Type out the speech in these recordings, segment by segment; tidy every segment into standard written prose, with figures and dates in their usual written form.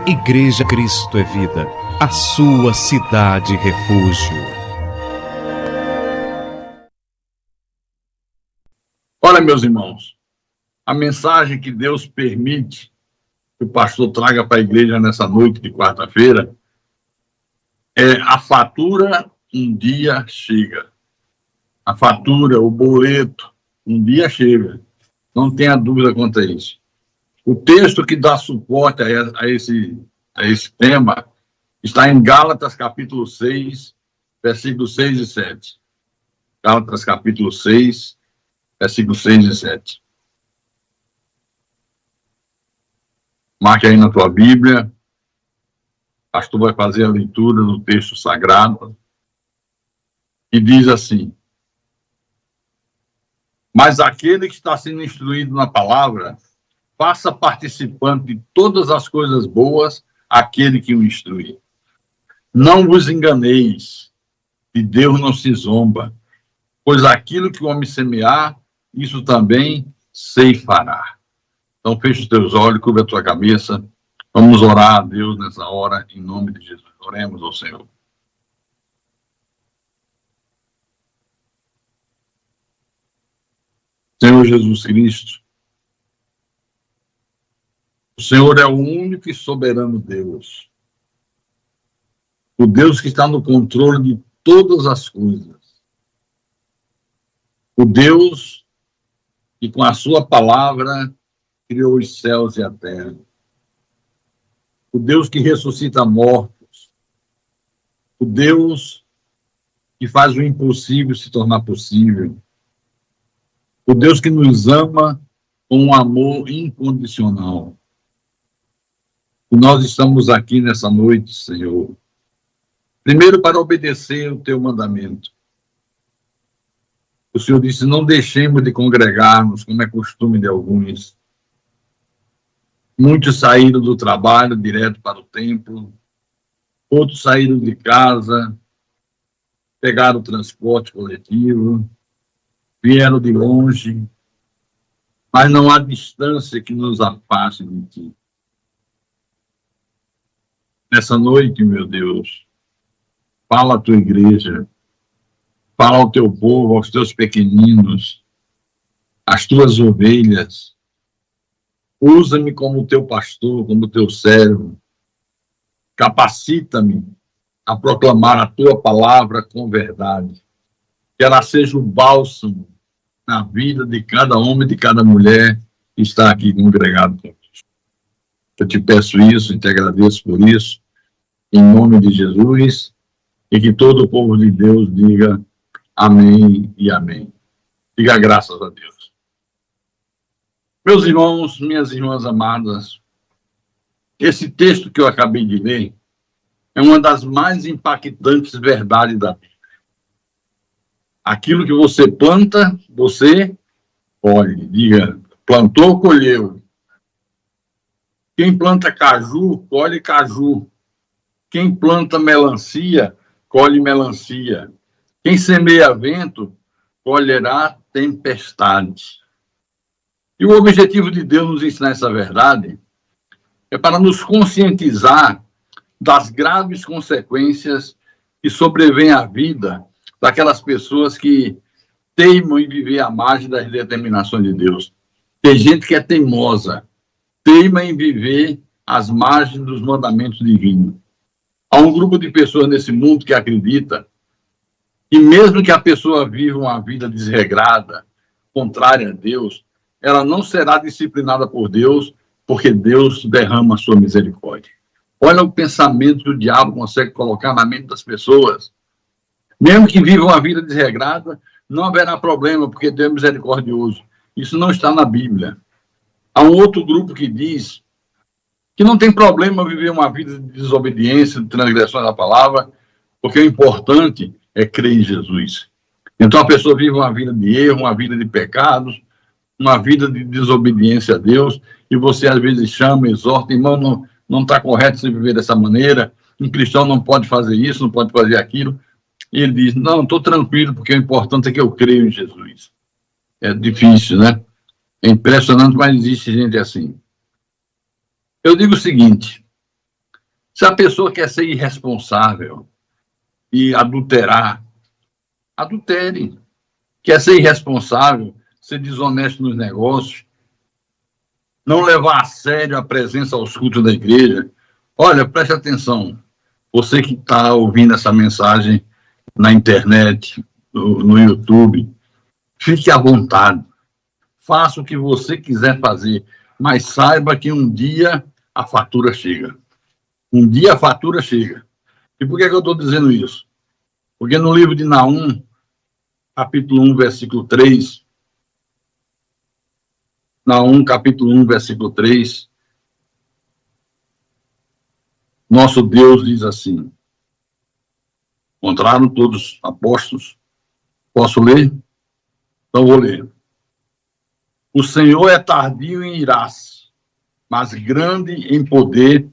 Igreja Cristo é Vida, a sua cidade refúgio. Olha, meus irmãos, a mensagem que Deus permite que o pastor traga para a igreja nessa noite de quarta-feira é: a fatura um dia chega. A fatura, o boleto, um dia chega. Não tenha dúvida quanto a isso. O texto que dá suporte a esse tema está em Gálatas, capítulo 6, versículos 6 e 7. Gálatas, capítulo 6, versículos 6 e 7. Marque aí na tua Bíblia. O pastor vai fazer a leitura do texto sagrado. E diz assim: mas aquele que está sendo instruído na palavra, faça participante de todas as coisas boas aquele que o instrui. Não vos enganeis, de Deus não se zomba, pois aquilo que o homem semear, isso também ceifará. Então fecha os teus olhos, cubra a tua cabeça. Vamos orar a Deus nessa hora, em nome de Jesus. Oremos ao Senhor. Senhor Jesus Cristo, o Senhor é o único e soberano Deus. O Deus que está no controle de todas as coisas. O Deus que com a sua palavra criou os céus e a terra. O Deus que ressuscita mortos. O Deus que faz o impossível se tornar possível. O Deus que nos ama com um amor incondicional. E nós estamos aqui nessa noite, Senhor, primeiro para obedecer o teu mandamento. O Senhor disse: não deixemos de congregarmos, como é costume de alguns. Muitos saíram do trabalho direto para o templo, outros saíram de casa, pegaram o transporte coletivo, vieram de longe, mas não há distância que nos afaste de ti. Nessa noite, meu Deus, fala à tua igreja, fala ao teu povo, aos teus pequeninos, às tuas ovelhas. Usa-me como teu pastor, como teu servo. Capacita-me a proclamar a tua palavra com verdade. Que ela seja o bálsamo na vida de cada homem, de cada mulher que está aqui congregado conosco. Eu te peço isso e te agradeço por isso, em nome de Jesus, e que todo o povo de Deus diga amém e amém. Diga graças a Deus. Meus irmãos, minhas irmãs amadas, esse texto que eu acabei de ler é uma das mais impactantes verdades da Bíblia. Aquilo que você planta, você colhe. Diga, plantou, colheu. Quem planta caju, colhe caju. Quem planta melancia, colhe melancia. Quem semeia vento, colherá tempestade. E o objetivo de Deus nos ensinar essa verdade é para nos conscientizar das graves consequências que sobrevêm à vida daquelas pessoas que teimam em viver à margem das determinações de Deus. Tem gente que é teimosa, teima em viver às margens dos mandamentos divinos. Há um grupo de pessoas nesse mundo que acredita que mesmo que a pessoa viva uma vida desregrada, contrária a Deus, ela não será disciplinada por Deus, porque Deus derrama a sua misericórdia. Olha o pensamento que o diabo consegue colocar na mente das pessoas. Mesmo que vivam uma vida desregrada, não haverá problema, porque Deus é misericordioso. Isso não está na Bíblia. Há um outro grupo que diz que não tem problema viver uma vida de desobediência, de transgressão da palavra, porque o importante é crer em Jesus. Então a pessoa vive uma vida de erro, uma vida de pecados, uma vida de desobediência a Deus, e você às vezes chama, exorta: irmão, não está correto você viver dessa maneira, um cristão não pode fazer isso, não pode fazer aquilo. E ele diz: não, estou tranquilo, porque o importante é que eu creio em Jesus. É difícil, né? É impressionante, mas existe gente assim. Eu digo o seguinte: Se a pessoa quer ser irresponsável e adulterar, adultere. Quer ser irresponsável, ser desonesto nos negócios, não levar a sério a presença aos cultos da igreja. Olha, preste atenção. Você que está ouvindo essa mensagem na internet, no YouTube, fique à vontade. Faça o que você quiser fazer, mas saiba que um dia a fatura chega. Um dia a fatura chega. E por que eu estou dizendo isso? Porque no livro de Naum, capítulo 1, versículo 3, Naum, capítulo 1, versículo 3, nosso Deus diz assim, encontraram todos apóstolos? Posso ler? Então vou ler. O Senhor é tardio em irar-se, mas grande em poder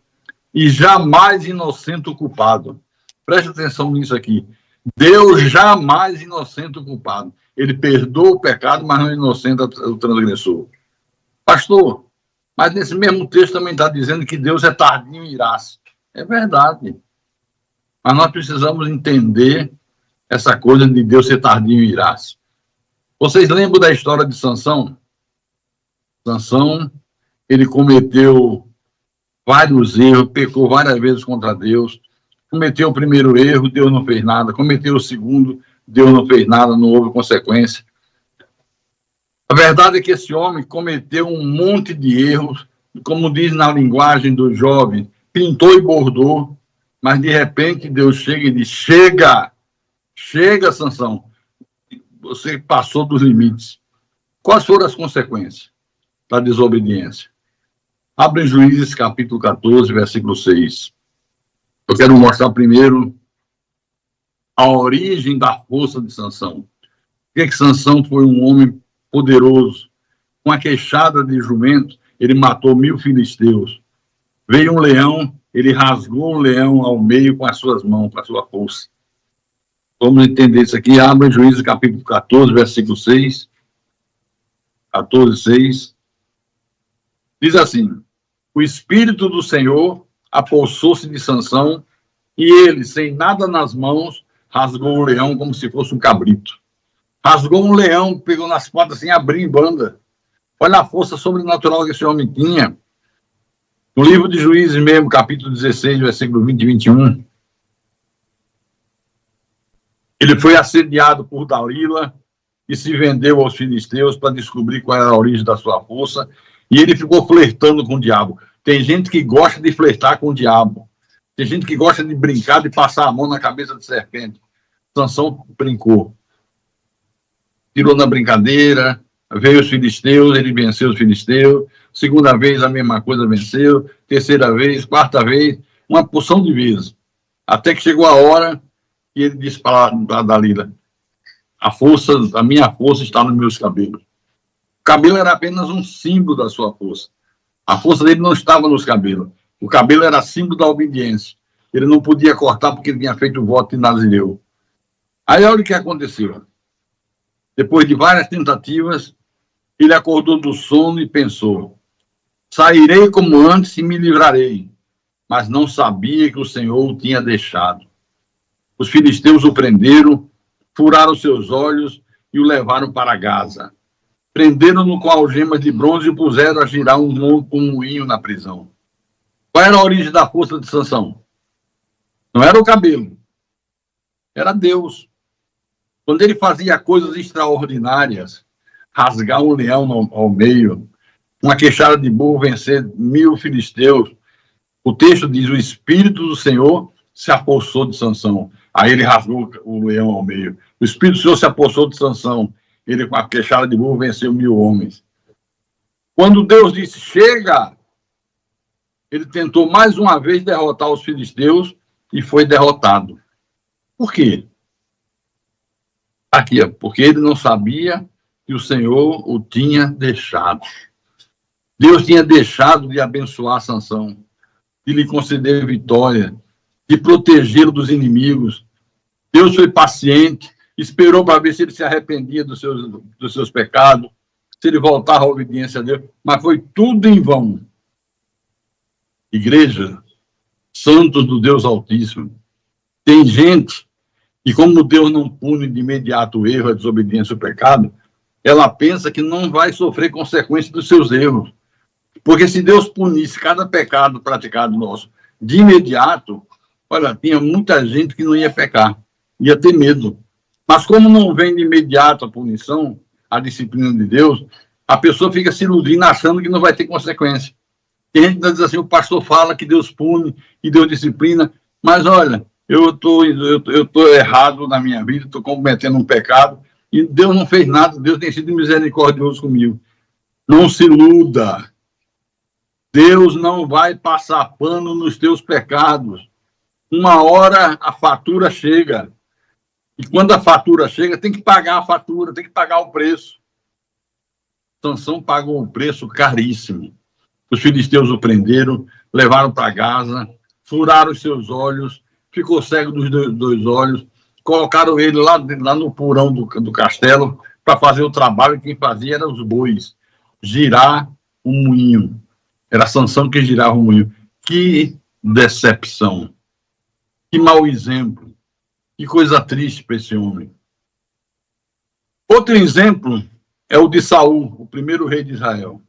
e jamais inocente o culpado. Preste atenção nisso aqui. Deus jamais inocente o culpado. Ele perdoa o pecado, mas não inocenta o transgressor. Pastor, mas nesse mesmo texto também está dizendo que Deus é tardio em irar-se. É verdade. Mas nós precisamos entender essa coisa de Deus ser tardio em irar-se. Vocês lembram da história de Sansão? Sansão, ele cometeu vários erros, pecou várias vezes contra Deus. Cometeu o primeiro erro, Deus não fez nada. Cometeu o segundo, Deus não fez nada, não houve consequência. A verdade é que esse homem cometeu um monte de erros, como diz na linguagem dos jovens, pintou e bordou, mas de repente Deus chega e diz, chega, Sansão, você passou dos limites. Quais foram as consequências da desobediência? Abre Juízes, capítulo 14, versículo 6. Eu quero mostrar primeiro a origem da força de Sansão. Por que Sansão foi um homem poderoso? Com a queixada de jumento, ele matou 1000 filisteus. Veio um leão, ele rasgou o leão ao meio com as suas mãos, com a sua força. Vamos entender isso aqui. Abre Juízes, capítulo 14, versículo 6. 14, 6. Diz assim, o Espírito do Senhor apossou-se de Sansão e ele, sem nada nas mãos, rasgou o leão como se fosse um cabrito. Rasgou um leão, pegou nas patas assim, abriu em banda. Olha a força sobrenatural que esse homem tinha. No livro de Juízes mesmo, capítulo 16, versículo 20 e 21, ele foi assediado por Dalila e se vendeu aos filisteus para descobrir qual era a origem da sua força, e ele ficou flertando com o diabo. Tem gente que gosta de flertar com o diabo. Tem gente que gosta de brincar, de passar a mão na cabeça de serpente. Sansão brincou. Tirou na brincadeira, veio os filisteus, ele venceu os filisteus. Segunda vez, a mesma coisa, venceu. Terceira vez, quarta vez, uma porção de vezes. Até que chegou a hora que ele disse para Dalila, a minha força está nos meus cabelos. O cabelo era apenas um símbolo da sua força. A força dele não estava nos cabelos. O cabelo era símbolo da obediência. Ele não podia cortar porque ele tinha feito o voto de Nazireu. Aí olha o que aconteceu. Depois de várias tentativas, ele acordou do sono e pensou, sairei como antes e me livrarei. Mas não sabia que o Senhor o tinha deixado. Os filisteus o prenderam, furaram seus olhos e o levaram para Gaza. Prenderam-no com algemas de bronze e o puseram a girar um moinho na prisão. Qual era a origem da força de Sansão? Não era o cabelo. Era Deus. Quando ele fazia coisas extraordinárias, rasgar um leão ao meio, uma queixada de burro vencer 1000 filisteus, o texto diz, o Espírito do Senhor se apossou de Sansão. Aí ele rasgou o leão ao meio. O Espírito do Senhor se apossou de Sansão. Ele, com a queixada de burro, venceu 1000 homens. Quando Deus disse, chega, ele tentou mais uma vez derrotar os filisteus e foi derrotado. Por quê? Aqui, porque ele não sabia que o Senhor o tinha deixado. Deus tinha deixado de abençoar Sansão, de lhe conceder vitória, de protegê-lo dos inimigos. Deus foi paciente, esperou para ver se ele se arrependia dos seus pecados, se ele voltava à obediência a Deus, mas foi tudo em vão. Igreja, santos do Deus Altíssimo. Tem gente que, como Deus não pune de imediato o erro, a desobediência, o pecado, ela pensa que não vai sofrer consequência dos seus erros. Porque se Deus punisse cada pecado praticado nosso de imediato, olha, tinha muita gente que não ia pecar, ia ter medo. Mas como não vem de imediato a punição, a disciplina de Deus, a pessoa fica se iludindo achando que não vai ter consequência. Tem gente que diz assim, o pastor fala que Deus pune, que Deus disciplina, mas olha, eu tô errado na minha vida, estou cometendo um pecado, e Deus não fez nada, Deus tem sido misericordioso comigo. Não se iluda. Deus não vai passar pano nos teus pecados. Uma hora a fatura chega. E quando a fatura chega, tem que pagar a fatura, tem que pagar o preço. Sansão pagou um preço caríssimo. Os filisteus o prenderam, levaram para Gaza, furaram os seus olhos, ficou cego dos dois olhos, colocaram ele lá no porão do castelo para fazer o trabalho, e quem fazia eram os bois, girar o moinho. Era Sansão que girava o moinho. Que decepção, que mau exemplo, que coisa triste para esse homem. Outro exemplo é o de Saul, o primeiro rei de Israel.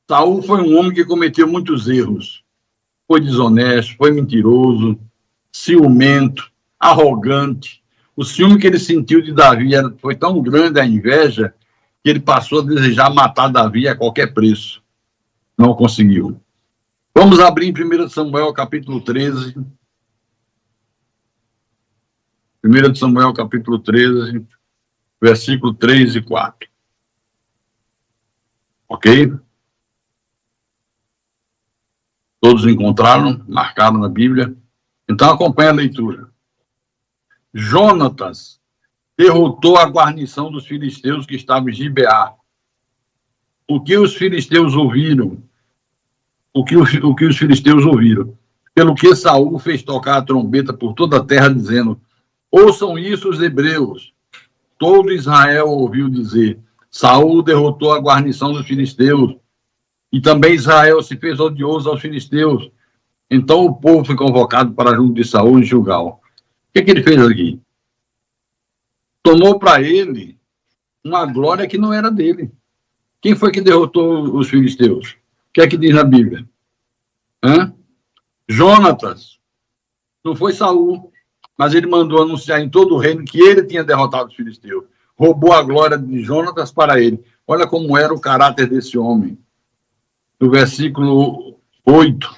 Saul foi um homem que cometeu muitos erros. Foi desonesto, foi mentiroso, ciumento, arrogante. O ciúme que ele sentiu de Davi foi tão grande, a inveja, que ele passou a desejar matar Davi a qualquer preço. Não conseguiu. Vamos abrir em 1 Samuel, capítulo 13. 1 Samuel, capítulo 13, versículo 3 e 4. Ok? Todos encontraram, marcaram na Bíblia. Então acompanhe a leitura. Jonatas derrotou a guarnição dos filisteus que estava em Gibeá. O que os filisteus ouviram? O que os filisteus ouviram? Pelo que Saul fez tocar a trombeta por toda a terra, dizendo: ouçam isso os hebreus. Todo Israel ouviu dizer: Saul derrotou a guarnição dos filisteus, e também Israel se fez odioso aos filisteus. Então o povo foi convocado para junto de Saul em Gilgal. O que ele fez aqui? Tomou para ele uma glória que não era dele. Quem foi que derrotou os filisteus? O que é que diz na Bíblia? Jonatas. Não foi Saul, mas ele mandou anunciar em todo o reino que ele tinha derrotado os filisteus. Roubou a glória de Jonatas para ele. Olha como era o caráter desse homem. No versículo 8.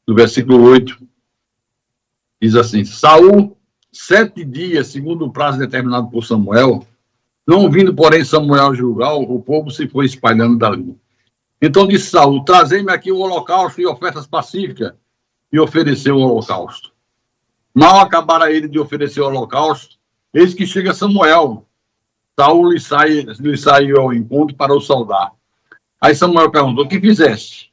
No versículo 8, diz assim: Saul, 7 dias, segundo o prazo determinado por Samuel, não vindo, porém, Samuel a Gilgal, o povo se foi espalhando dali. Então disse Saul: trazei-me aqui o holocausto e ofertas pacíficas, e ofereceu o holocausto. Mal acabara ele de oferecer o holocausto, eis que chega Samuel. Saul lhe saiu ao encontro para o saudar. Aí Samuel perguntou: o que fizeste?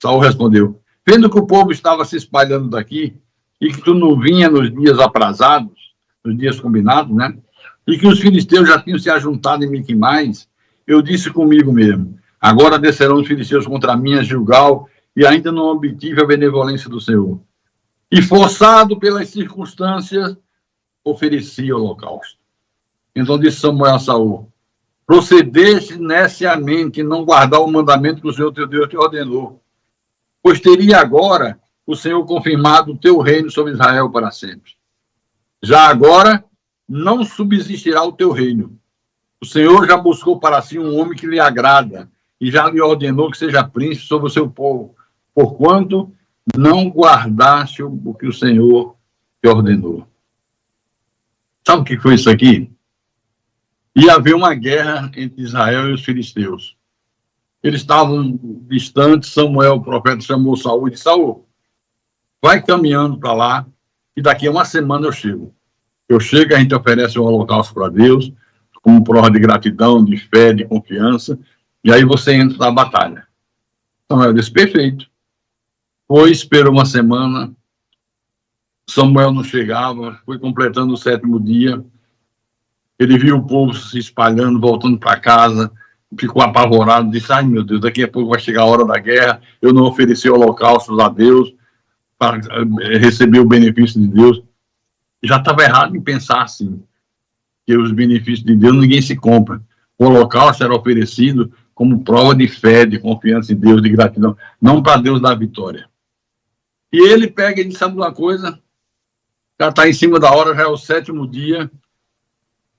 Saul respondeu: vendo que o povo estava se espalhando daqui, e que tu não vinha nos dias aprazados, nos dias combinados, né? E que os filisteus já tinham se ajuntado em Miquimais, eu disse comigo mesmo: agora descerão os filisteus contra mim a Gilgal, e ainda não obtive a benevolência do Senhor. E forçado pelas circunstâncias, ofereci o holocausto. Então disse Samuel a Saul: procedeste neciamente em não guardar o mandamento que o Senhor teu Deus te ordenou, pois teria agora o Senhor confirmado o teu reino sobre Israel para sempre. Já agora não subsistirá o teu reino. O Senhor já buscou para si um homem que lhe agrada, e já lhe ordenou que seja príncipe sobre o seu povo, porquanto não guardaste o que o Senhor te ordenou. Sabe o que foi isso aqui? Ia haver uma guerra entre Israel e os filisteus. Eles estavam distantes. Samuel, o profeta, chamou Saul e disse: Saul, vai caminhando para lá, e daqui a uma semana eu chego. Eu chego, a gente oferece um holocausto para Deus, como prova de gratidão, de fé, de confiança, e aí você entra na batalha. Samuel disse: perfeito. Foi, esperou uma semana, Samuel não chegava, foi completando o 7º dia, ele viu o povo se espalhando, voltando para casa, ficou apavorado, disse, ai meu Deus, daqui a pouco vai chegar a hora da guerra, eu não ofereci holocaustos a Deus para receber o benefício de Deus. Já estava errado em pensar assim, que os benefícios de Deus ninguém se compra. O holocausto era oferecido como prova de fé, de confiança em Deus, de gratidão, não para Deus dar vitória. E ele pega e diz, sabe uma coisa? Já está em cima da hora, já é o 7º dia,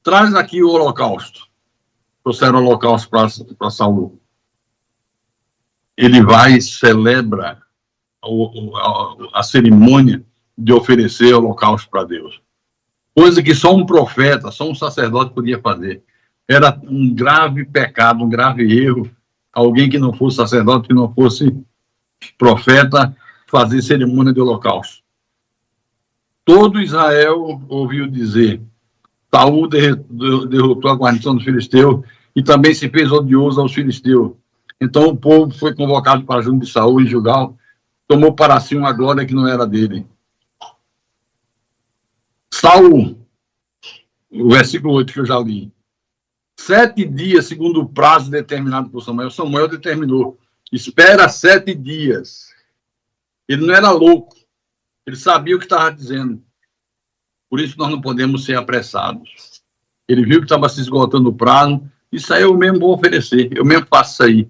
traz aqui o holocausto. Trouxeram o holocausto para Saul. Ele vai e celebra a cerimônia de oferecer holocausto para Deus. Coisa que só um profeta, só um sacerdote podia fazer. Era um grave pecado, um grave erro. Alguém que não fosse sacerdote, que não fosse profeta, fazer cerimônia de holocausto. Todo Israel ouviu dizer, Saul derrotou a guarnição dos filisteus e também se fez odioso aos filisteus. Então o povo foi convocado para junto de Saul e Gilgal, tomou para si uma glória que não era dele. Saul, o versículo 8 que eu já li, 7 dias, segundo o prazo determinado por Samuel. Samuel determinou, espera 7 dias. Ele não era louco, ele sabia o que estava dizendo. Por isso nós não podemos ser apressados. Ele viu que estava se esgotando o prazo, isso aí eu mesmo vou oferecer, eu mesmo faço isso aí.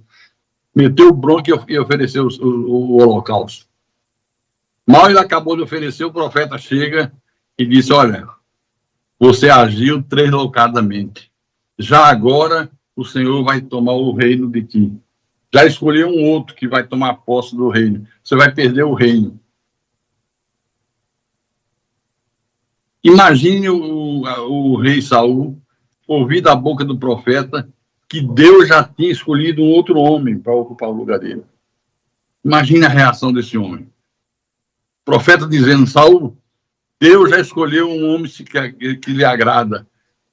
Meteu o bronco e ofereceu o holocausto. Mal ele acabou de oferecer, o profeta chega e disse, olha, você agiu deslocadamente. Já agora o Senhor vai tomar o reino de ti. Já escolheu um outro que vai tomar posse do reino. Você vai perder o reino. Imagine o rei Saul ouvir da boca do profeta que Deus já tinha escolhido um outro homem para ocupar o lugar dele. Imagine a reação desse homem. O profeta dizendo, Saul, Deus já escolheu um homem que lhe agrada,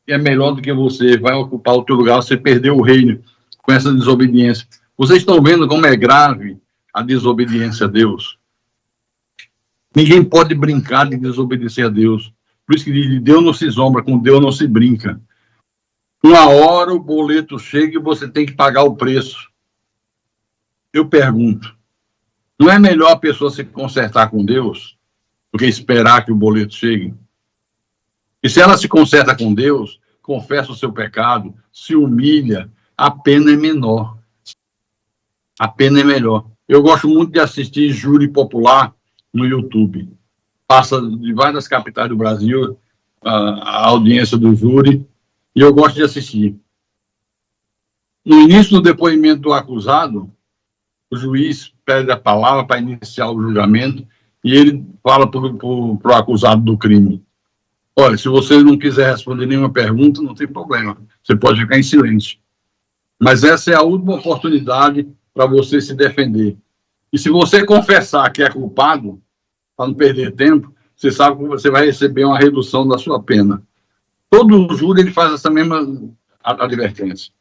que é melhor do que você, vai ocupar o teu lugar, você perdeu o reino com essa desobediência. Vocês estão vendo como é grave a desobediência a Deus? Ninguém pode brincar de desobedecer a Deus. Por isso que diz, Deus não se zomba, com Deus não se brinca. Uma hora o boleto chega e você tem que pagar o preço. Eu pergunto, não é melhor a pessoa se consertar com Deus do que esperar que o boleto chegue? E se ela se conserta com Deus, confessa o seu pecado, se humilha, a pena é menor. A pena é melhor. Eu gosto muito de assistir júri popular no YouTube. Passa de várias capitais do Brasil a audiência do júri, e eu gosto de assistir. No início do depoimento do acusado, o juiz pede a palavra para iniciar o julgamento e ele fala para o acusado do crime. Olha, se você não quiser responder nenhuma pergunta, não tem problema. Você pode ficar em silêncio. Mas essa é a última oportunidade para você se defender. E se você confessar que é culpado, para não perder tempo, você sabe que você vai receber uma redução da sua pena. Todo júri ele faz essa mesma advertência.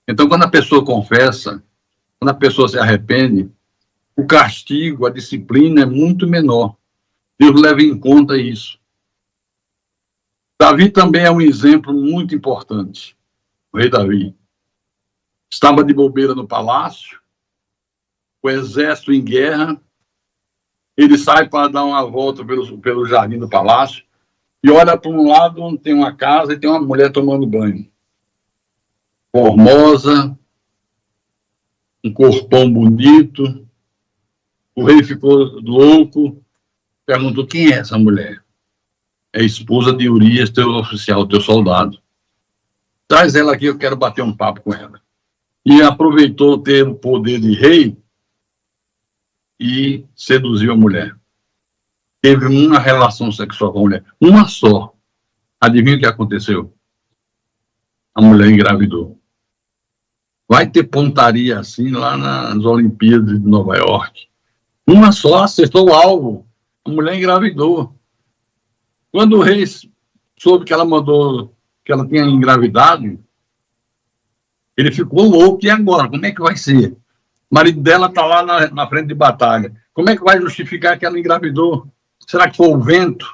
Então, quando a pessoa confessa, quando a pessoa se arrepende, o castigo, a disciplina é muito menor. Deus leva em conta isso. Davi também é um exemplo muito importante. O rei Davi estava de bobeira no palácio, o exército em guerra, ele sai para dar uma volta pelo jardim do palácio e olha para um lado onde tem uma casa e tem uma mulher tomando banho. Formosa, um corpão bonito. O rei ficou louco, perguntou, quem é essa mulher? É a esposa de Urias, teu oficial, teu soldado. Traz ela aqui, eu quero bater um papo com ela. E aproveitou ter o poder de rei e seduziu a mulher. Teve uma relação sexual com a mulher, uma só. Adivinha o que aconteceu? A mulher engravidou. Vai ter pontaria assim lá nas Olimpíadas de Nova York. Uma só, acertou o alvo. A mulher engravidou. Quando o rei soube que ela mandou, que ela tinha engravidado, ele ficou louco. E agora? Como é que vai ser? O marido dela está lá na frente de batalha. Como é que vai justificar que ela engravidou? Será que foi o vento?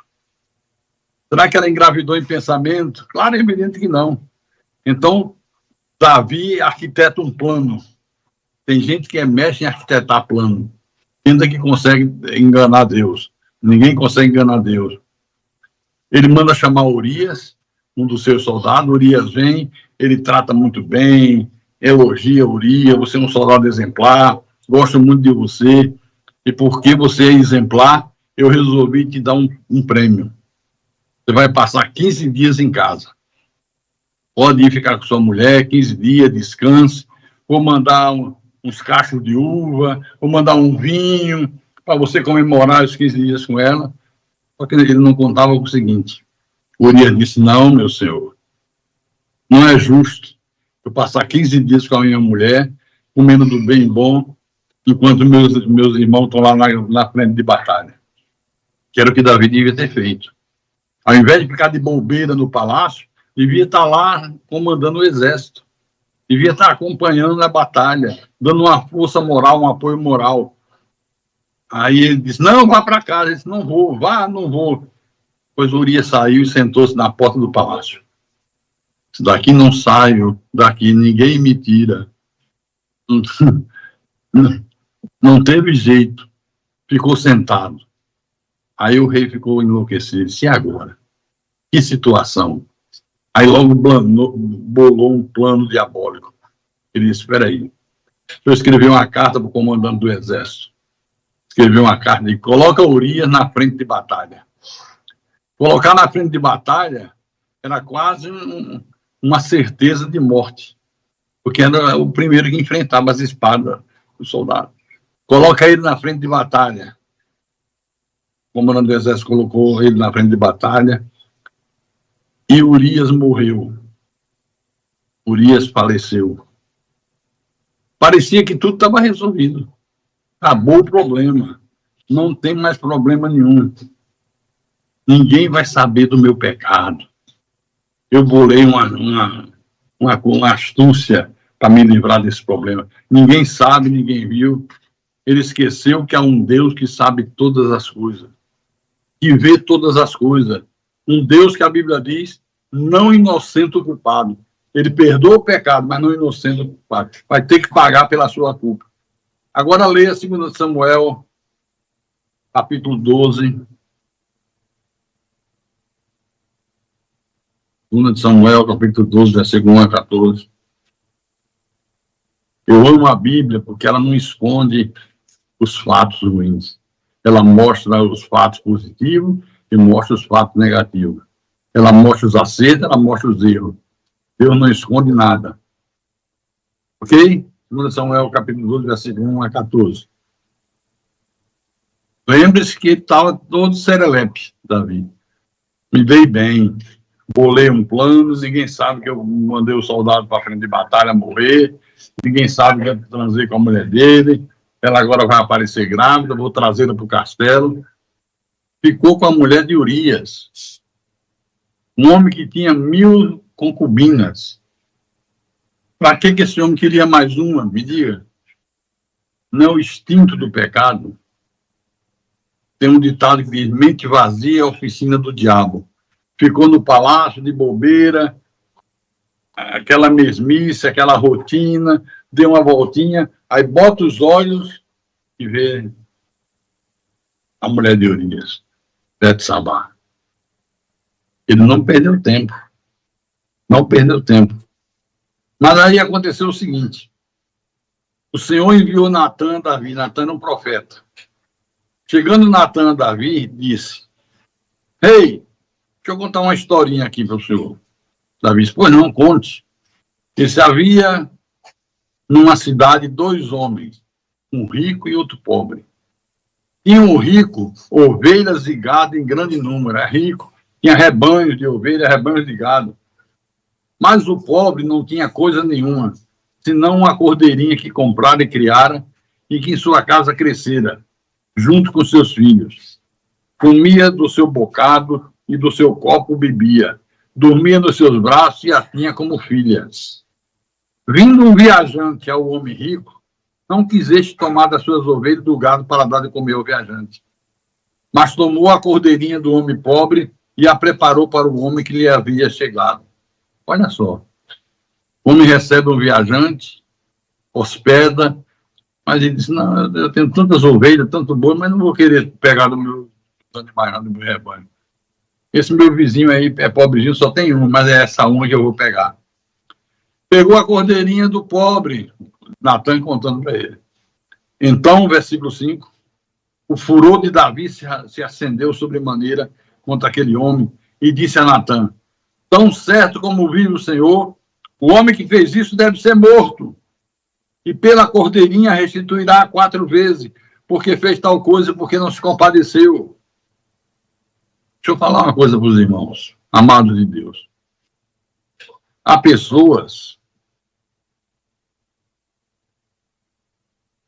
Será que ela engravidou em pensamento? Claro, é evidente que não. Então, Davi arquiteta um plano. Tem gente que é mestre em arquitetar plano. Tenta que consegue enganar Deus. Ninguém consegue enganar Deus. Ele manda chamar Urias, um dos seus soldados. Urias vem, ele trata muito bem, elogia Urias, você é um soldado exemplar, gosto muito de você, e porque você é exemplar, eu resolvi te dar um prêmio. Você vai passar 15 dias em casa. Pode ir ficar com sua mulher, 15 dias, descanse. Vou mandar uns cachos de uva, vou mandar um vinho, para você comemorar os 15 dias com ela. Só que ele não contava com o seguinte. Urias disse, não, meu senhor, não é justo eu passar 15 dias com a minha mulher, comendo do bem bom, enquanto meus irmãos estão lá na frente de batalha. Que era o que Davi devia ter feito. Ao invés de ficar de bobeira no palácio, devia estar lá comandando o exército. Devia estar acompanhando a batalha, dando uma força moral, um apoio moral. Aí ele disse, não, vá para casa. Ele disse, não vou, vá, não vou. Pois Urias saiu e sentou-se na porta do palácio. Disse, daqui não saio, daqui ninguém me tira. Não teve jeito. Ficou sentado. Aí o rei ficou enlouquecido. Disse, e agora? Que situação? Aí logo bolou um plano diabólico. Ele disse, espera aí. Eu escrevi uma carta para o comandante do exército. Escrevi uma carta e coloca Urias na frente de batalha. Colocar na frente de batalha era quase uma certeza de morte. Porque era o primeiro que enfrentava as espadas do soldado. Coloca ele na frente de batalha. O comandante do exército colocou ele na frente de batalha. E Urias morreu. Urias faleceu. Parecia que tudo estava resolvido. Acabou o problema. Não tem mais problema nenhum. Ninguém vai saber do meu pecado. Eu bolei uma astúcia para me livrar desse problema. Ninguém sabe, ninguém viu. Ele esqueceu que há um Deus que sabe todas as coisas. Que vê todas as coisas. Um Deus que a Bíblia diz, não inocenta o culpado. Ele perdoa o pecado, mas não inocenta o culpado. Vai ter que pagar pela sua culpa. Agora leia 2 Samuel, capítulo 12. 2 Samuel, capítulo 12, versículo 1 a 14. Eu amo a Bíblia porque ela não esconde os fatos ruins. Ela mostra os fatos positivos e mostra os fatos negativos. Ela mostra os acertos, ela mostra os erros. Deus não esconde nada. Ok? 2 Samuel, capítulo 12, versículo 1 a 14. Lembre-se que ele estava todo serelepe, Davi. Me dei bem. Bolei um plano, ninguém sabe que eu mandei o soldado para frente de batalha morrer, ninguém sabe que eu transei com a mulher dele, ela agora vai aparecer grávida, vou trazê-la para o castelo. Ficou com a mulher de Urias, um homem que tinha 1000 concubinas. Para que esse homem queria mais uma? Me diga. Não é o instinto do pecado. Tem um ditado que diz, mente vazia é a oficina do diabo. Ficou no palácio de bobeira, aquela mesmice, aquela rotina, deu uma voltinha, aí bota os olhos e vê a mulher de Urias, Betsabá. Ele não perdeu tempo. Não perdeu tempo. Mas aí aconteceu o seguinte. O Senhor enviou Natan a Davi. Natan era um profeta. Chegando Natan a Davi, disse, ei, deixa eu contar uma historinha aqui para o senhor. Davi disse, pois não, conte. Disse, havia numa cidade 2 homens, um rico e outro pobre. Tinha um rico ovelhas e gado em grande número, era rico, tinha rebanhos de ovelhas, rebanhos de gado. Mas o pobre não tinha coisa nenhuma, senão uma cordeirinha que comprara e criara e que em sua casa crescera, junto com seus filhos. Comia do seu bocado e do seu copo bebia, dormia nos seus braços e a tinha como filha. Vindo um viajante ao homem rico, não quiseste tomar das suas ovelhas do gado para dar de comer ao viajante, mas tomou a cordeirinha do homem pobre e a preparou para o homem que lhe havia chegado. Olha só, O homem recebe um viajante, hospeda, mas ele disse, não, eu tenho tantas ovelhas, tanto boi, mas não vou querer pegar do meu animais, do meu rebanho. Esse meu vizinho aí é pobrezinho, só tem uma, mas é essa uma que eu vou pegar. Pegou a cordeirinha do pobre, Natan contando para ele. Então, versículo 5, o furor de Davi se acendeu sobremaneira contra aquele homem e disse a Natan, tão certo como vive o Senhor, o homem que fez isso deve ser morto. E pela cordeirinha restituirá 4 vezes, porque fez tal coisa, porque não se compadeceu. Deixa eu falar uma coisa para os irmãos, amados de Deus. Há pessoas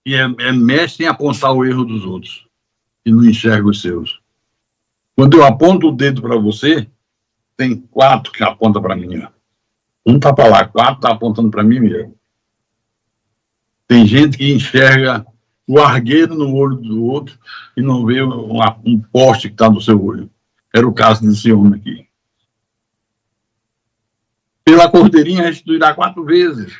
que é mestre em apontar o erro dos outros e não enxerga os seus. Quando eu aponto o dedo para você, tem 4 que apontam para mim. Ó. Um está para lá, 4 está apontando para mim mesmo. Tem gente que enxerga o argueiro no olho do outro e não vê um poste que está no seu olho. Era o caso desse homem aqui. Pela cordeirinha restituirá 4 vezes.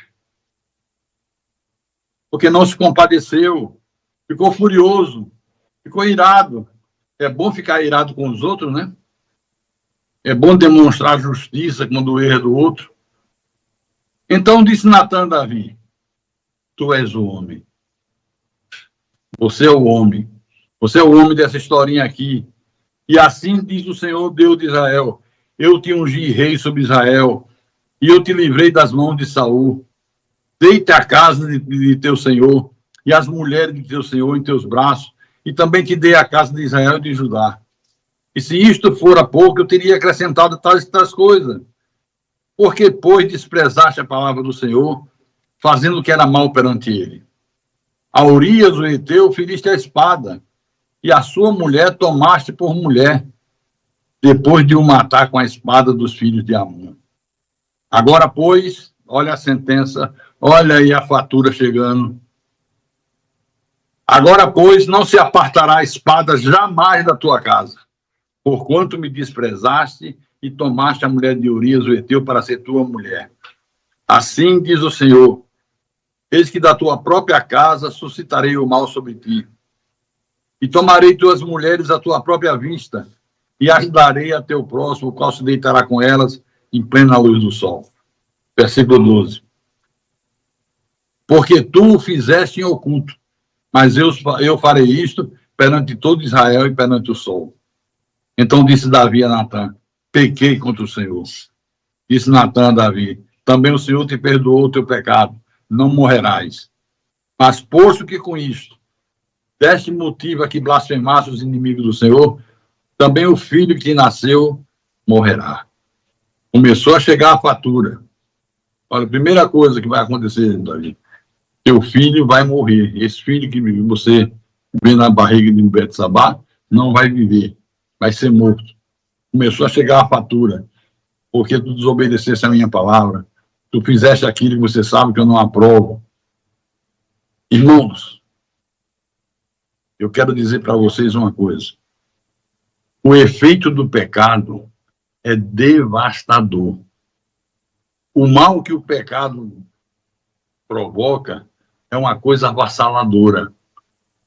Porque não se compadeceu, ficou furioso, ficou irado. É bom ficar irado com os outros, né? É bom demonstrar justiça quando o erro é do outro. Então disse Natan a Davi, tu és o homem. Você é o homem. Você é o homem dessa historinha aqui. E assim diz o Senhor, Deus de Israel, eu te ungi rei sobre Israel, e eu te livrei das mãos de Saul. Deite a casa de teu Senhor, e as mulheres de teu Senhor em teus braços, e também te dei a casa de Israel e de Judá. E se isto fora pouco, eu teria acrescentado tais coisas. Porque, pois, desprezaste a palavra do Senhor, fazendo o que era mal perante ele. A Urias, o Heteu, feriste a espada, e a sua mulher tomaste por mulher, depois de o matar com a espada dos filhos de Amon. Agora, pois, olha a sentença, olha aí a fatura chegando. Agora, pois, não se apartará a espada jamais da tua casa, porquanto me desprezaste e tomaste a mulher de Urias, o Heteu, para ser tua mulher. Assim diz o Senhor, eis que da tua própria casa suscitarei o mal sobre ti, e tomarei tuas mulheres à tua própria vista, e as darei a teu próximo, o qual se deitará com elas em plena luz do sol. Versículo 12. Porque tu o fizeste em oculto, mas eu farei isto perante todo Israel e perante o sol. Então disse Davi a Natan, pequei contra o Senhor. Disse Natan a Davi, também o Senhor te perdoou o teu pecado, não morrerás. Mas posto que com isto deste motivo a que blasfemasse os inimigos do Senhor, também o filho que te nasceu morrerá. Começou a chegar a fatura. Olha, a primeira coisa que vai acontecer, Davi, teu filho vai morrer. Esse filho que você vê na barriga de Betsabá não vai viver, vai ser morto. Começou a chegar a fatura, porque tu desobedeceste a minha palavra, tu fizeste aquilo que você sabe que eu não aprovo. Irmãos, eu quero dizer para vocês uma coisa. O efeito do pecado é devastador. O mal que o pecado provoca é uma coisa avassaladora.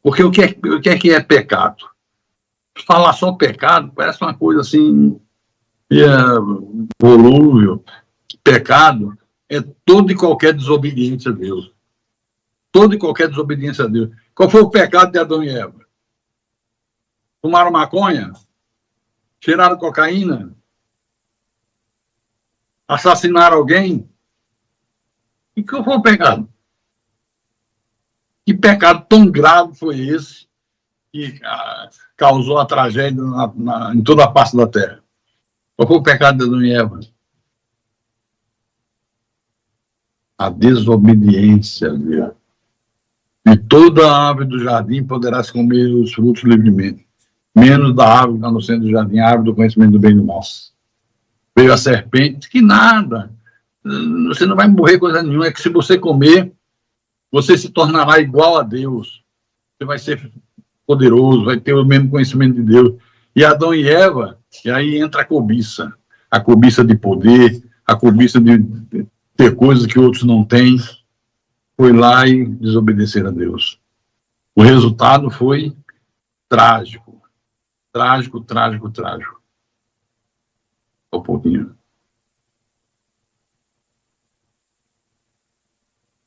Porque o que é pecado? Falar só pecado parece uma coisa assim, volúvel. Pecado é toda e qualquer desobediência a Deus. Toda e qualquer desobediência a Deus. Qual foi o pecado de Adão e Eva? Fumaram maconha? Cheiraram cocaína? Assassinaram alguém? E qual foi o pecado? Que pecado tão grave foi esse que causou a tragédia em toda a face da terra? Qual foi o pecado de Adão e Eva? A desobediência, viu? De toda a árvore do jardim poderás comer os frutos livremente, menos da árvore que está no centro do jardim, a árvore do conhecimento do bem e do mal. Veio a serpente, que nada, você não vai morrer coisa nenhuma, é que se você comer, você se tornará igual a Deus, você vai ser poderoso, vai ter o mesmo conhecimento de Deus. E Adão e Eva, e aí entra a cobiça de poder, a cobiça ter coisas que outros não têm, foi lá e desobedecer a Deus. O resultado foi trágico. Trágico, trágico, trágico. Um pouquinho.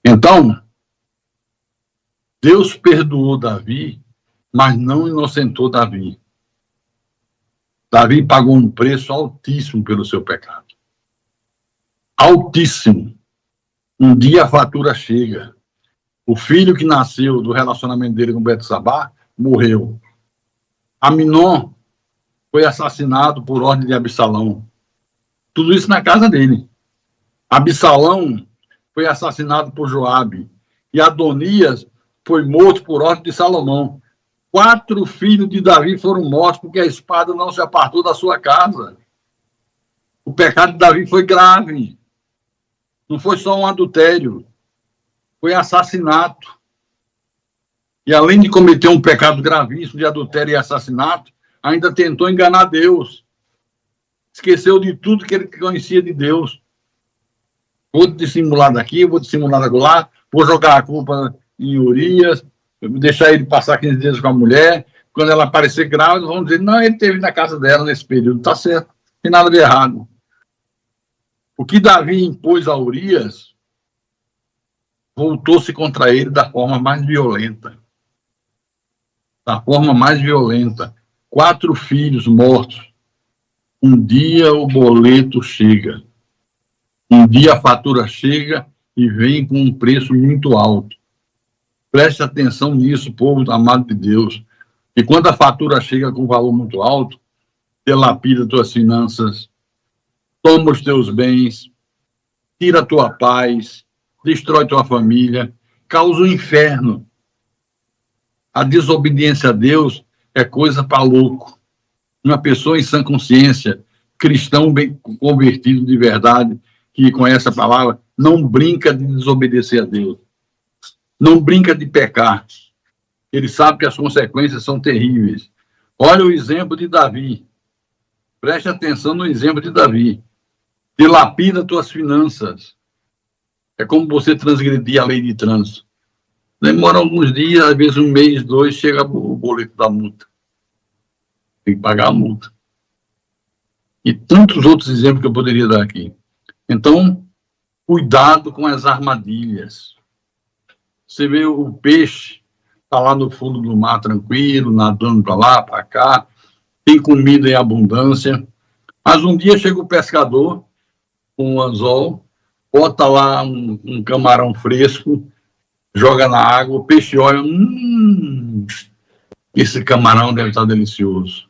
Então, Deus perdoou Davi, mas não inocentou Davi. Davi pagou um preço altíssimo pelo seu pecado. Altíssimo. Um dia a fatura chega. O filho que nasceu do relacionamento dele com Betsabá morreu. Aminon foi assassinado por ordem de Absalão. Tudo isso na casa dele. Absalão foi assassinado por Joabe. E Adonias foi morto por ordem de Salomão. 4 filhos de Davi foram mortos porque a espada não se apartou da sua casa. O pecado de Davi foi grave. Não foi só um adultério. Foi assassinato. E além de cometer um pecado gravíssimo de adultério e assassinato, ainda tentou enganar Deus. Esqueceu de tudo que ele conhecia de Deus. Vou dissimular daqui, vou dissimular lá, vou jogar a culpa em Urias, deixar ele passar 15 dias com a mulher. Quando ela aparecer grávida, vão dizer, não, ele esteve na casa dela nesse período. Está certo, não tem nada de errado. O que Davi impôs a Urias voltou-se contra ele da forma mais violenta. Da forma mais violenta. 4 filhos mortos. Um dia o boleto chega. Um dia a fatura chega e vem com um preço muito alto. Preste atenção nisso, povo amado de Deus. E quando a fatura chega com um valor muito alto, dilapida tuas finanças, toma os teus bens, tira a tua paz, destrói tua família, causa um inferno. A desobediência a Deus é coisa para louco. Uma pessoa em sã consciência, cristão bem convertido de verdade, que conhece a palavra, não brinca de desobedecer a Deus. Não brinca de pecar. Ele sabe que as consequências são terríveis. Olha o exemplo de Davi. Preste atenção no exemplo de Davi. Dilapida tuas finanças. É como você transgredir a lei de trânsito. Demora alguns dias, às vezes 1 mês, 2, chega o boleto da multa. Tem que pagar a multa. E tantos outros exemplos que eu poderia dar aqui. Então, cuidado com as armadilhas. Você vê o peixe, está lá no fundo do mar tranquilo, nadando para lá, para cá, tem comida em abundância. Mas um dia chega o pescador com um anzol, bota lá um camarão fresco, joga na água, o peixe olha, esse camarão deve estar delicioso.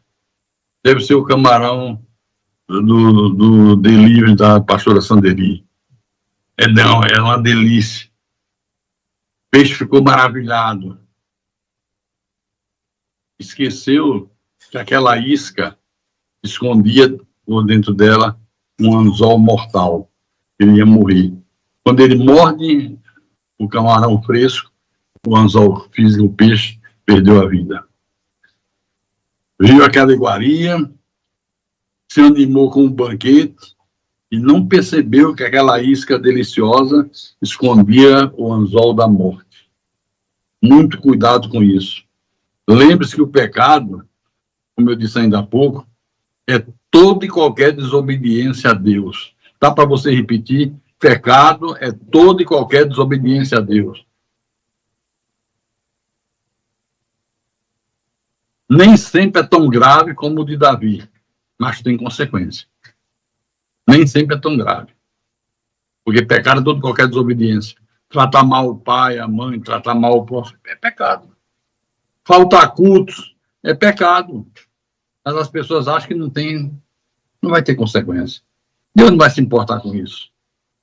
Deve ser o camarão do delivery da pastora Sanderi. Não, é uma delícia. O peixe ficou maravilhado. Esqueceu que aquela isca escondia por dentro dela um anzol mortal. Ele ia morrer. Quando ele morde o camarão fresco, o anzol físico, o peixe, perdeu a vida. Viu aquela iguaria, se animou com um banquete e não percebeu que aquela isca deliciosa escondia o anzol da morte. Muito cuidado com isso. Lembre-se que o pecado, como eu disse ainda há pouco, é toda e qualquer desobediência a Deus. Dá para você repetir? Pecado é toda e qualquer desobediência a Deus. Nem sempre é tão grave como o de Davi, mas tem consequência. Nem sempre é tão grave. Porque pecado é toda e qualquer desobediência. Tratar mal o pai, a mãe, tratar mal o povo, é pecado. Faltar cultos é pecado. Mas as pessoas acham que não vai ter consequência. Deus não vai se importar com isso.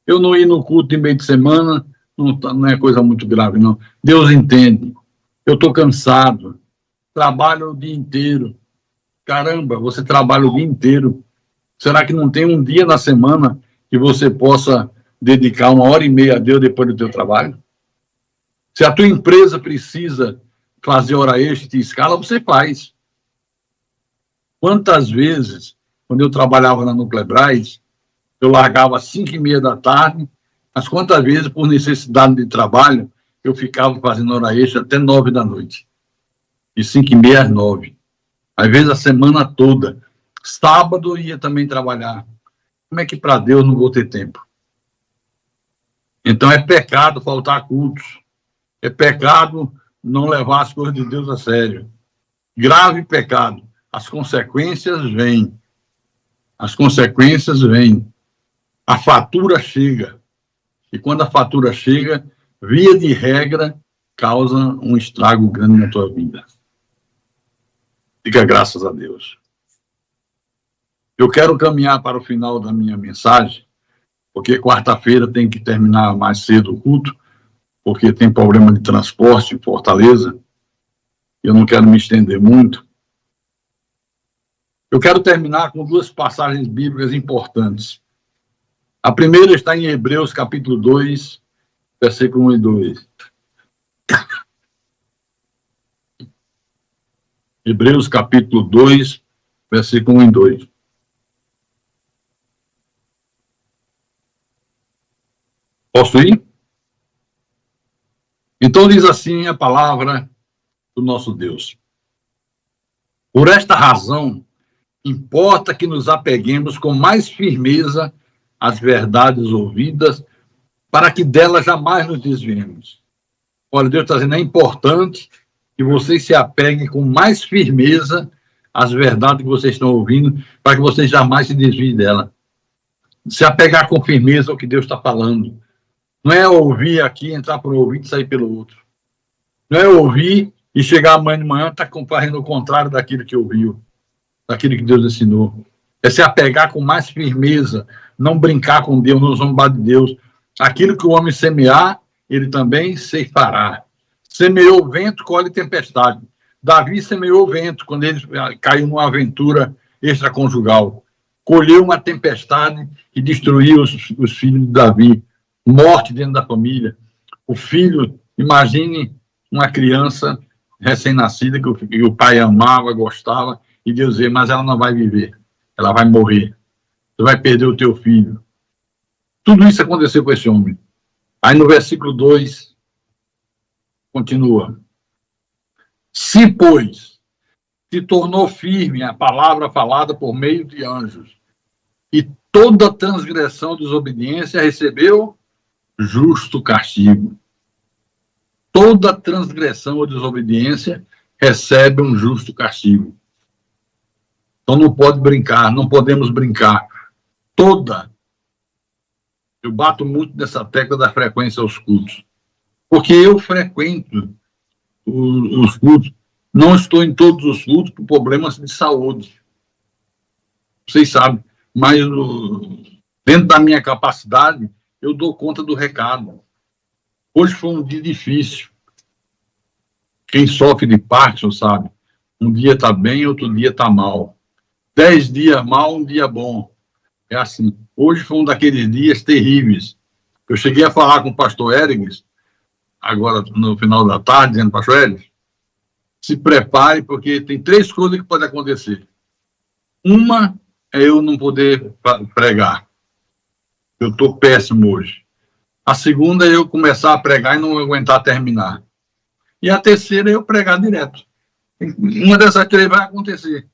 Eu não ir no culto em meio de semana não é coisa muito grave, não. Deus entende. Eu estou cansado. Trabalho o dia inteiro. Caramba, você trabalha o dia inteiro. Será que não tem um dia na semana que você possa dedicar 1h30 a Deus depois do teu trabalho? Se a tua empresa precisa fazer hora extra de escala, você faz. Quantas vezes, quando eu trabalhava na Nuclebras, eu largava às 5h30 da tarde Mas quantas vezes, por necessidade de trabalho, eu ficava fazendo hora extra até 9 da noite. De 5h30 às 9. Às vezes a semana toda. Sábado ia também trabalhar. Como é que para Deus não vou ter tempo? Então é pecado faltar cultos. É pecado não levar as coisas de Deus a sério. Grave pecado. As consequências vêm. As consequências vêm. A fatura chega. E quando a fatura chega, via de regra, causa um estrago grande na tua vida. Diga graças a Deus. Eu quero caminhar para o final da minha mensagem, porque quarta-feira tem que terminar mais cedo o culto, porque tem problema de transporte em Fortaleza. Eu não quero me estender muito. Eu quero terminar com 2 passagens bíblicas importantes. A primeira está em Hebreus, capítulo 2, versículo 1 e 2. Hebreus, capítulo 2, versículo 1 e 2. Posso ir? Então diz assim a palavra do nosso Deus. Por esta razão, importa que nos apeguemos com mais firmeza às verdades ouvidas, para que delas jamais nos desviemos. Olha, Deus está dizendo, é importante que vocês se apeguem com mais firmeza às verdades que vocês estão ouvindo, para que vocês jamais se desviem dela. Se apegar com firmeza ao que Deus está falando. Não é ouvir aqui, entrar por um ouvido e sair pelo outro. Não é ouvir e chegar amanhã de manhã e estar fazendo o contrário daquilo que ouviu, daquilo que Deus ensinou. É se apegar com mais firmeza, não brincar com Deus, não zombar de Deus. Aquilo que o homem semear, ele também ceifará. Semeou vento, colhe tempestade. Davi semeou vento quando ele caiu numa aventura extraconjugal. Colheu uma tempestade que destruiu os filhos de Davi. Morte dentro da família. O filho, imagine uma criança recém-nascida que o pai amava, gostava, e Deus dizia, mas ela não vai viver. Ela vai morrer. Você vai perder o teu filho. Tudo isso aconteceu com esse homem. Aí no versículo 2, continua. Se, pois, se tornou firme a palavra falada por meio de anjos, e toda transgressão, desobediência recebeu justo castigo. Toda transgressão ou desobediência recebe um justo castigo. Então não pode brincar, não podemos brincar. Eu bato muito nessa tecla da frequência aos cultos. Porque eu frequento os cultos. Não estou em todos os cultos por problemas de saúde. Vocês sabem. Mas dentro da minha capacidade, eu dou conta do recado. Hoje foi um dia difícil. Quem sofre de Parkinson sabe. Um dia está bem, outro dia está mal. 10 dias mal, um dia bom. É assim. Hoje foi um daqueles dias terríveis. Eu cheguei a falar com o pastor Érigues, agora no final da tarde, dizendo, pastor Érigues, se prepare, porque tem 3 coisas que podem acontecer. Uma é eu não poder pregar. Eu estou péssimo hoje. A segunda é eu começar a pregar e não aguentar terminar. E a terceira é eu pregar direto. Uma dessas 3 vai acontecer.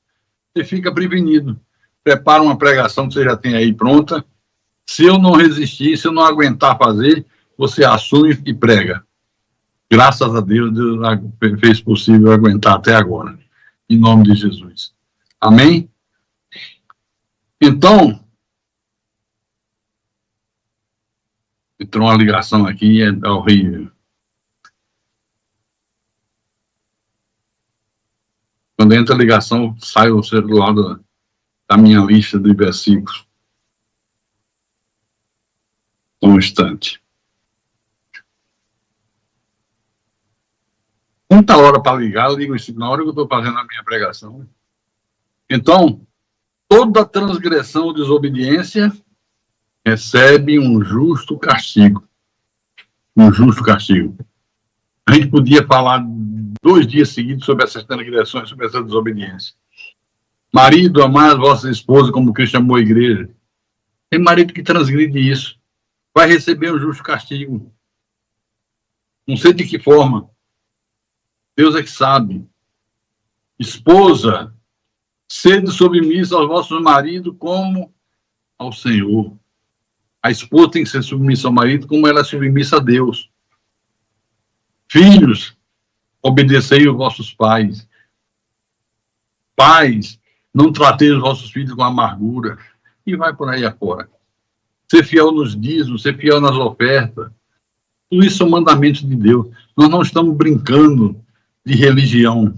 Você fica prevenido. Prepara uma pregação que você já tem aí pronta. Se eu não resistir, se eu não aguentar fazer, você assume e prega. Graças a Deus, Deus fez possível aguentar até agora. Em nome de Jesus. Amém? Então, entrou uma ligação aqui, é horrível. Quando entra a ligação, sai o celular da minha lista de versículos. Um instante. Muita hora para ligar, eu ligo isso na hora que eu estou fazendo a minha pregação. Então, toda transgressão ou desobediência recebe um justo castigo. Um justo castigo. A gente podia falar 2 dias seguidos sobre essas transgressões, sobre essa desobediência. Marido, amar a vossa esposa como Cristo amou a igreja. Tem marido que transgride isso. vai receber um justo castigo. Não sei de que forma. Deus é que sabe. Esposa, sede submissa aos vossos maridos como ao Senhor. A esposa tem que ser submissa ao marido como ela é submissa a Deus. Filhos, obedecei aos vossos pais. Pais, não trateis os vossos filhos com amargura. E vai por aí afora. Ser fiel nos dízimos, ser fiel nas ofertas. Tudo isso são mandamentos de Deus. Nós não estamos brincando de religião.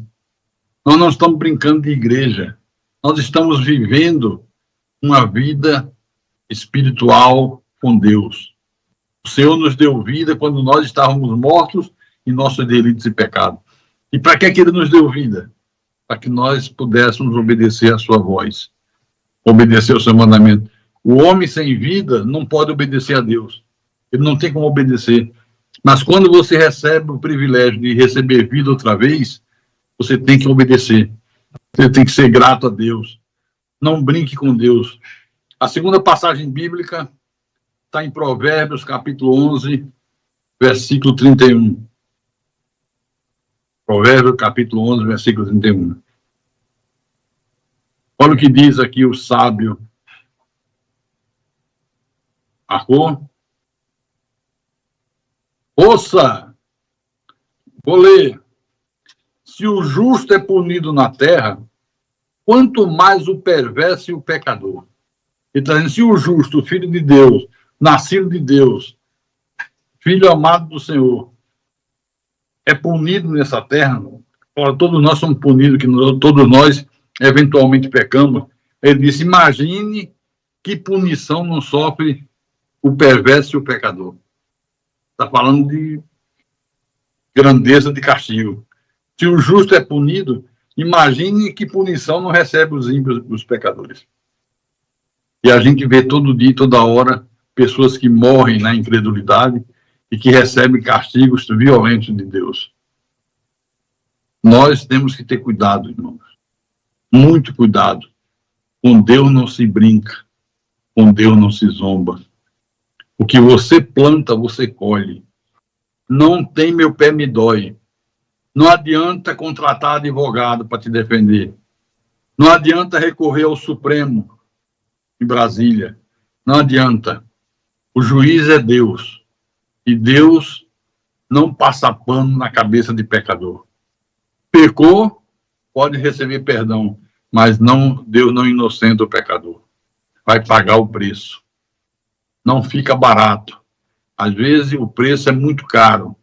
Nós não estamos brincando de igreja. Nós estamos vivendo uma vida espiritual com Deus. O Senhor nos deu vida quando nós estávamos mortos em nossos delitos e pecados. E para que Ele nos deu vida? Para que nós pudéssemos obedecer a sua voz, obedecer ao seu mandamento. O homem sem vida não pode obedecer a Deus. Ele não tem como obedecer. Mas quando você recebe o privilégio de receber vida outra vez, você tem que obedecer. Você tem que ser grato a Deus. Não brinque com Deus. A segunda passagem bíblica está em Provérbios, capítulo 11, versículo 31. Provérbios, capítulo 11, versículo 31. Olha o que diz aqui o sábio. Marcou? Ouça, vou ler. Se o justo é punido na terra, quanto mais o perverso e o pecador. Ele está dizendo, se o justo, o filho de Deus, nascido de Deus, filho amado do Senhor, é punido nessa terra, ora, todos nós somos punidos, que todos nós eventualmente pecamos. Ele disse, imagine que punição não sofre o perverso e o pecador. Está falando de grandeza de castigo. Se o justo é punido, imagine que punição não recebe os ímpios, os pecadores. E a gente vê todo dia, toda hora, pessoas que morrem na incredulidade e que recebem castigos violentos de Deus. Nós temos que ter cuidado, irmãos. Muito cuidado. Com Deus não se brinca. Com Deus não se zomba. O que você planta, você colhe. Não tem meu pé me dói. Não adianta contratar advogado para te defender. Não adianta recorrer ao Supremo em Brasília. Não adianta. O juiz é Deus. E Deus não passa pano na cabeça de pecador. Pecou, pode receber perdão, mas não, Deus não inocenta o pecador. Vai pagar o preço. Não fica barato. Às vezes o preço é muito caro.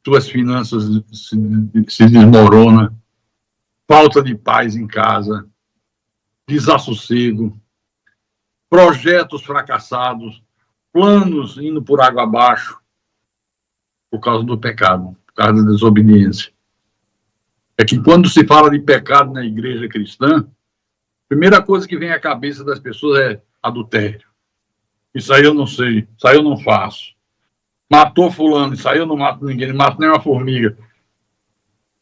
Suas finanças se desmoronam, falta de paz em casa, desassossego, projetos fracassados, planos indo por água abaixo, por causa do pecado, por causa da desobediência. É que quando se fala de pecado na igreja cristã, a primeira coisa que vem à cabeça das pessoas é adultério. Isso aí eu não sei, isso aí eu não faço. Matou fulano, isso aí eu não mato ninguém, não mato nem uma formiga.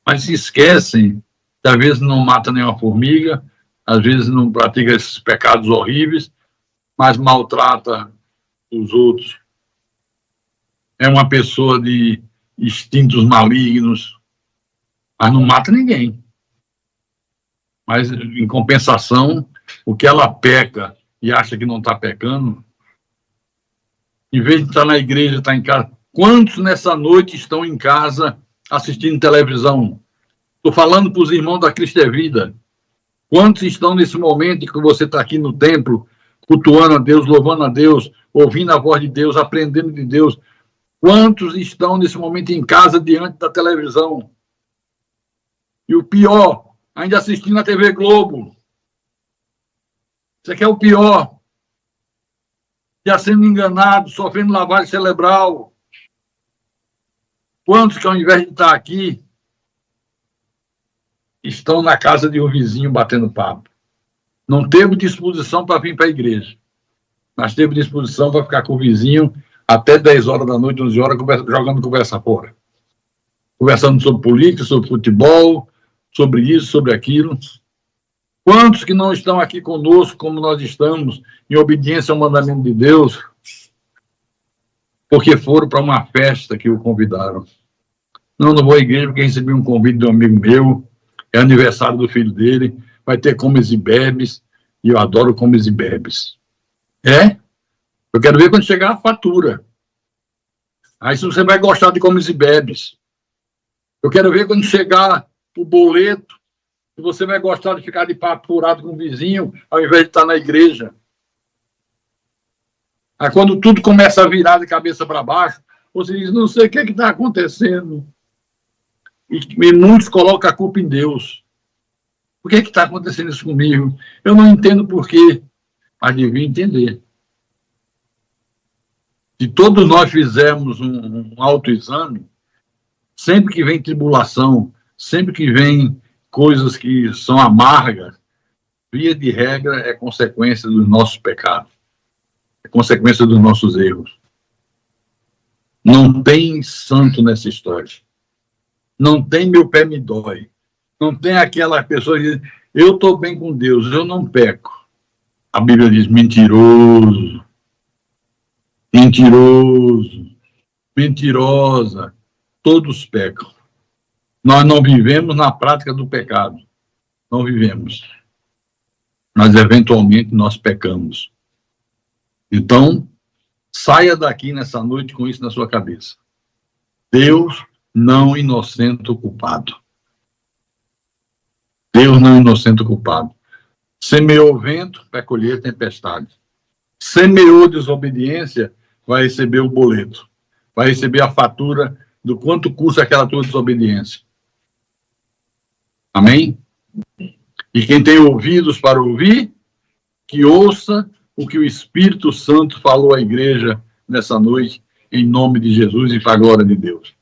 Mas se esquecem que às vezes não mata nem uma formiga, às vezes não pratica esses pecados horríveis, mas maltrata os outros. É uma pessoa de instintos malignos, mas não mata ninguém. Mas, em compensação, o que ela peca e acha que não está pecando, em vez de estar na igreja, está em casa. Quantos nessa noite estão em casa assistindo televisão? Estou falando para os irmãos da Cristo é Vida. Quantos estão nesse momento que você está aqui no templo, cultuando a Deus, louvando a Deus, ouvindo a voz de Deus, aprendendo de Deus? Quantos estão nesse momento em casa diante da televisão? E o pior, ainda assistindo a TV Globo. Isso aqui é o pior. Já sendo enganado, sofrendo lavagem cerebral. Quantos que ao invés de estar aqui, estão na casa de um vizinho batendo papo? Não teve disposição para vir para a igreja, mas teve disposição para ficar com o vizinho até 10 horas da noite, 11 horas, jogando conversa fora. Conversando sobre política, sobre futebol, sobre isso, sobre aquilo. Quantos que não estão aqui conosco, como nós estamos, em obediência ao mandamento de Deus, porque foram para uma festa que o convidaram. Não vou à igreja porque recebi um convite de um amigo meu, é aniversário do filho dele, vai ter comes e bebes, e eu adoro comes e bebes. Eu quero ver quando chegar a fatura. Aí se você vai gostar de comes e bebes. Eu quero ver quando chegar o boleto, se você vai gostar de ficar de papo furado com o vizinho, ao invés de estar na igreja. Aí quando tudo começa a virar de cabeça para baixo, você diz, não sei o que está acontecendo. E muitos colocam a culpa em Deus. Por que está acontecendo isso comigo? Eu não entendo por quê, mas devia entender. Se todos nós fizermos um autoexame, sempre que vem tribulação, sempre que vem coisas que são amargas, via de regra é consequência dos nossos pecados, é consequência dos nossos erros. Não tem santo nessa história. Não tem meu pé me dói. Não tem aquela pessoa que diz, eu estou bem com Deus, eu não peco. A Bíblia diz, mentiroso, mentiroso, mentirosa, todos pecam. Nós não vivemos na prática do pecado. Não vivemos. Mas, eventualmente, nós pecamos. Então, saia daqui nessa noite com isso na sua cabeça. Deus não inocenta o culpado. Deus não inocenta o culpado. Semeou vento, vai colher tempestade. Semeou desobediência, vai receber o boleto. Vai receber a fatura do quanto custa aquela tua desobediência. Amém? E quem tem ouvidos para ouvir, que ouça o que o Espírito Santo falou à igreja nessa noite, em nome de Jesus e para a glória de Deus.